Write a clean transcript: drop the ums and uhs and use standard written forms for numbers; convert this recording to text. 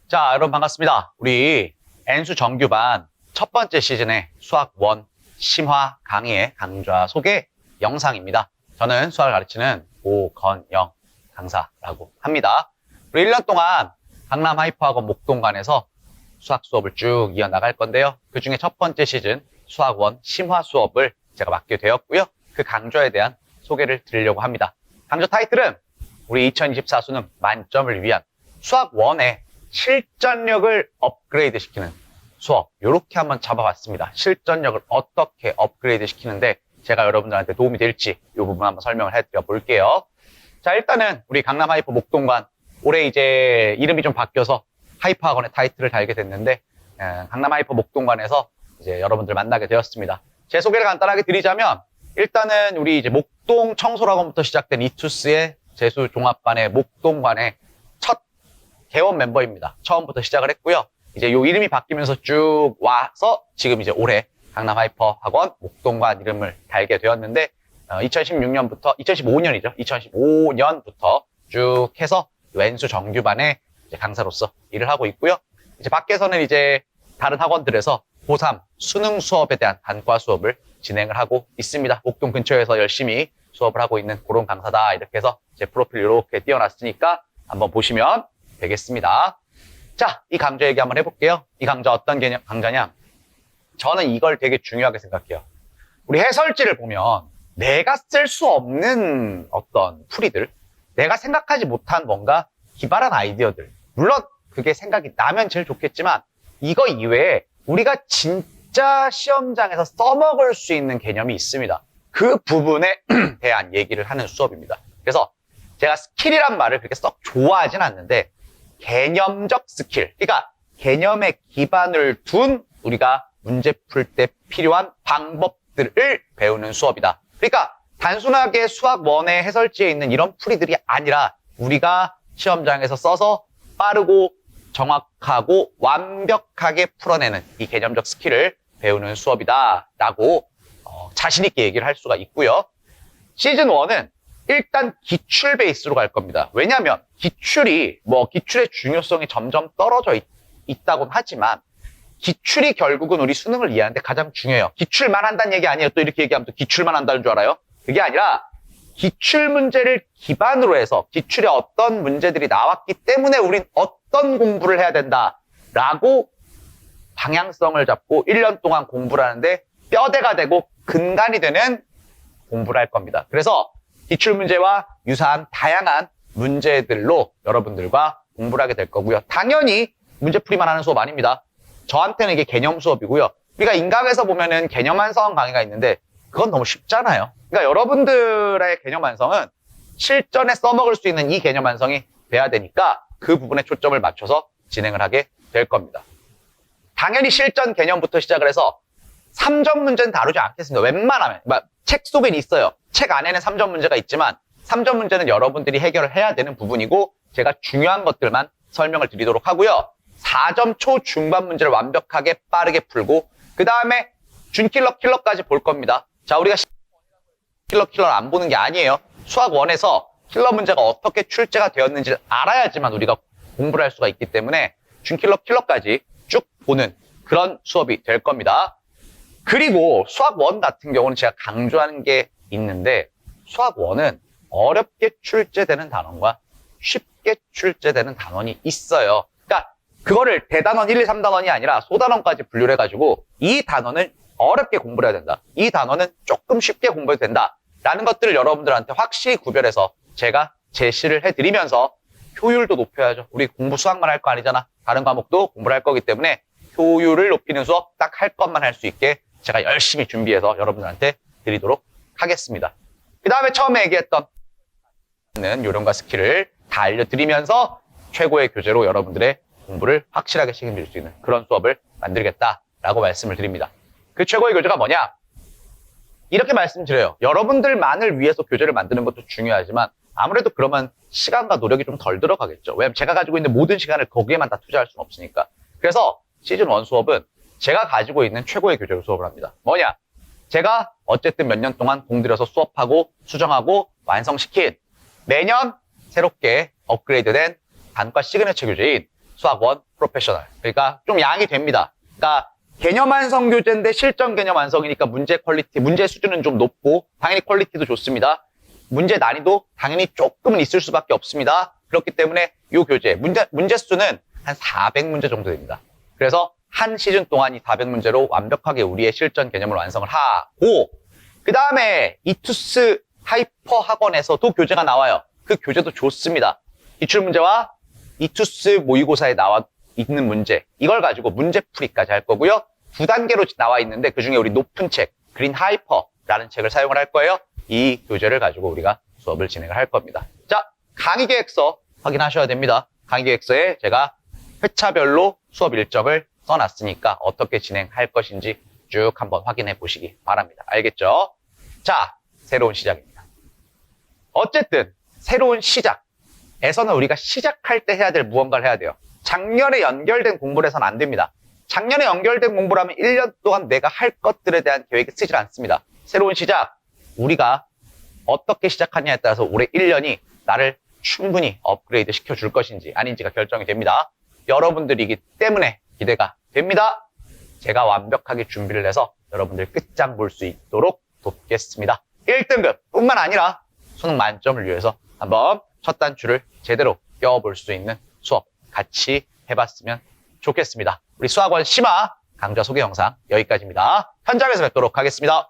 자, 여러분 반갑습니다. 우리 N수 정규반 첫 번째 시즌의 수학 1 심화 강의의 강좌 소개 영상입니다. 저는 수학을 가르치는 오건영 강사라고 합니다. 우리 1년 동안 강남 하이퍼학원 목동관에서 수학 수업을 쭉 이어나갈 건데요. 그 중에 첫 번째 시즌 수학 1 심화 수업을 제가 맡게 되었고요. 그 강좌에 대한 소개를 드리려고 합니다. 강좌 타이틀은 우리 2024 수능 만점을 위한 수학 1의 실전력을 업그레이드 시키는 수업, 이렇게 한번 잡아봤습니다. 실전력을 어떻게 업그레이드 시키는데 제가 여러분들한테 도움이 될지 이 부분 한번 설명을 해드려 볼게요. 자, 일단은 우리 강남 하이퍼 목동관, 올해 이제 이름이 좀 바뀌어서 하이퍼 학원의 타이틀을 달게 됐는데 강남 하이퍼 목동관에서 이제 여러분들 만나게 되었습니다. 제 소개를 간단하게 드리자면 일단은 우리 이제 목동 청솔학원부터 시작된 이투스의 재수 종합반의 목동관의 첫 개원 멤버입니다. 처음부터 시작을 했고요. 이제 요 이름이 바뀌면서 쭉 와서 지금 이제 올해 강남 하이퍼 학원 목동관 이름을 달게 되었는데 2016년부터 2015년이죠. 2015년부터 쭉 해서 N수 정규반의 이제 강사로서 일을 하고 있고요. 이제 밖에서는 이제 다른 학원들에서 고3 수능 수업에 대한 단과 수업을 진행을 하고 있습니다. 목동 근처에서 열심히 수업을 하고 있는 그런 강사다. 이렇게 해서 제 프로필 이렇게 띄워놨으니까 한번 보시면 되겠습니다. 자, 이 강좌 얘기 한번 해볼게요. 이 강좌 어떤 개념 강좌냐? 저는 이걸 되게 중요하게 생각해요. 우리 해설지를 보면 내가 쓸 수 없는 어떤 풀이들, 내가 생각하지 못한 뭔가 기발한 아이디어들, 물론 그게 생각이 나면 제일 좋겠지만 이거 이외에 우리가 진짜 시험장에서 써먹을 수 있는 개념이 있습니다. 그 부분에 대한 얘기를 하는 수업입니다. 그래서 제가 스킬이란 말을 그렇게 썩 좋아하진 않는데 개념적 스킬, 그러니까 개념에 기반을 둔 우리가 문제 풀 때 필요한 방법들을 배우는 수업이다. 그러니까 단순하게 수학 1의 해설지에 있는 이런 풀이들이 아니라 우리가 시험장에서 써서 빠르고 정확하고 완벽하게 풀어내는 이 개념적 스킬을 배우는 수업이다 라고 자신 있게 얘기를 할 수가 있고요. 시즌 1은 일단 기출 베이스로 갈 겁니다. 왜냐하면 기출의 중요성이 점점 떨어져 있다곤 하지만 기출이 결국은 우리 수능을 이해하는데 가장 중요해요. 기출만 한다는 얘기 아니에요. 또 이렇게 얘기하면 또 기출만 한다는 줄 알아요? 그게 아니라 기출 문제를 기반으로 해서 기출에 어떤 문제들이 나왔기 때문에 우린 어떤 공부를 해야 된다라고 방향성을 잡고 1년 동안 공부를 하는데 뼈대가 되고 근간이 되는 공부를 할 겁니다. 그래서 기출 문제와 유사한 다양한 문제들로 여러분들과 공부를 하게 될 거고요. 당연히 문제풀이만 하는 수업 아닙니다. 저한테는 이게 개념 수업이고요. 우리가 인강에서 보면은 개념 완성 강의가 있는데 그건 너무 쉽잖아요. 그러니까 여러분들의 개념 완성은 실전에 써먹을 수 있는 이 개념 완성이 돼야 되니까 그 부분에 초점을 맞춰서 진행을 하게 될 겁니다. 당연히 실전 개념부터 시작을 해서 3점 문제는 다루지 않겠습니다. 웬만하면 책 속엔 있어요. 책 안에는 3점 문제가 있지만 3점 문제는 여러분들이 해결을 해야 되는 부분이고 제가 중요한 것들만 설명을 드리도록 하고요. 4점 초중반 문제를 완벽하게 빠르게 풀고 그 다음에 준킬러 킬러까지 볼 겁니다. 자, 우리가 킬러를 안 보는 게 아니에요. 수학 1에서 킬러 문제가 어떻게 출제가 되었는지를 알아야지만 우리가 공부를 할 수가 있기 때문에 준킬러 킬러까지 쭉 보는 그런 수업이 될 겁니다. 그리고 수학 1 같은 경우는 제가 강조하는 게 있는데 수학 1은 어렵게 출제되는 단원과 쉽게 출제되는 단원이 있어요. 그러니까 그거를 대단원 1, 2, 3단원이 아니라 소단원까지 분류를 해가지고 이 단원을 어렵게 공부를 해야 된다. 이 단원은 조금 쉽게 공부해도 된다. 라는 것들을 여러분들한테 확실히 구별해서 제가 제시를 해드리면서 효율도 높여야죠. 우리 공부 수학만 할 거 아니잖아. 다른 과목도 공부를 할 거기 때문에 효율을 높이는 수업 딱 할 것만 할 수 있게 제가 열심히 준비해서 여러분들한테 드리도록 하겠습니다. 그 다음에 처음에 얘기했던 요령과 스킬을 다 알려드리면서 최고의 교재로 여러분들의 공부를 확실하게 책임질 수 있는 그런 수업을 만들겠다라고 말씀을 드립니다. 그 최고의 교재가 뭐냐? 이렇게 말씀드려요. 여러분들만을 위해서 교재를 만드는 것도 중요하지만 아무래도 그러면 시간과 노력이 좀 덜 들어가겠죠. 왜냐면 제가 가지고 있는 모든 시간을 거기에만 다 투자할 수는 없으니까. 그래서 시즌 1 수업은 제가 가지고 있는 최고의 교재로 수업을 합니다. 뭐냐? 제가 어쨌든 몇 년 동안 공들여서 수업하고 수정하고 완성시킨 매년 새롭게 업그레이드된 단과 시그니처 교재인 수학 1 프로페셔널. 그러니까 좀 양이 됩니다. 그러니까 개념 완성 교재인데 실전 개념 완성이니까 문제 퀄리티, 문제 수준은 좀 높고 당연히 퀄리티도 좋습니다. 문제 난이도 당연히 조금은 있을 수밖에 없습니다. 그렇기 때문에 이 교재 문제 수준은 한 400문제 정도 됩니다. 그래서 한 시즌 동안 이 400문제로 완벽하게 우리의 실전 개념을 완성을 하고 그 다음에 이투스 하이퍼 학원에서도 교재가 나와요. 그 교재도 좋습니다. 기출문제와 이투스 모의고사에 나와 있는 문제 이걸 가지고 문제풀이까지 할 거고요. 2단계로 나와 있는데 그중에 우리 높은 책 그린 하이퍼라는 책을 사용을 할 거예요. 이 교재를 가지고 우리가 수업을 진행을 할 겁니다. 자, 강의 계획서 확인하셔야 됩니다. 강의 계획서에 제가 회차별로 수업 일정을 써놨으니까 어떻게 진행할 것인지 쭉 한번 확인해 보시기 바랍니다. 알겠죠? 자, 새로운 시작입니다. 어쨌든 새로운 시작에서는 우리가 시작할 때 해야 될 무언가를 해야 돼요. 작년에 연결된 공부를 해서는 안 됩니다. 작년에 연결된 공부를 하면 1년 동안 내가 할 것들에 대한 계획이 쓰질 않습니다. 새로운 시작, 우리가 어떻게 시작하냐에 따라서 올해 1년이 나를 충분히 업그레이드 시켜줄 것인지 아닌지가 결정이 됩니다. 여러분들이기 때문에 기대가 됩니다. 제가 완벽하게 준비를 해서 여러분들 끝장 볼 수 있도록 돕겠습니다. 1등급 뿐만 아니라 수능 만점을 위해서 한번 첫 단추를 제대로 껴볼 수 있는 수업 같이 해봤으면 좋겠습니다. 우리 수학원 심화 강좌 소개 영상 여기까지입니다. 현장에서 뵙도록 하겠습니다.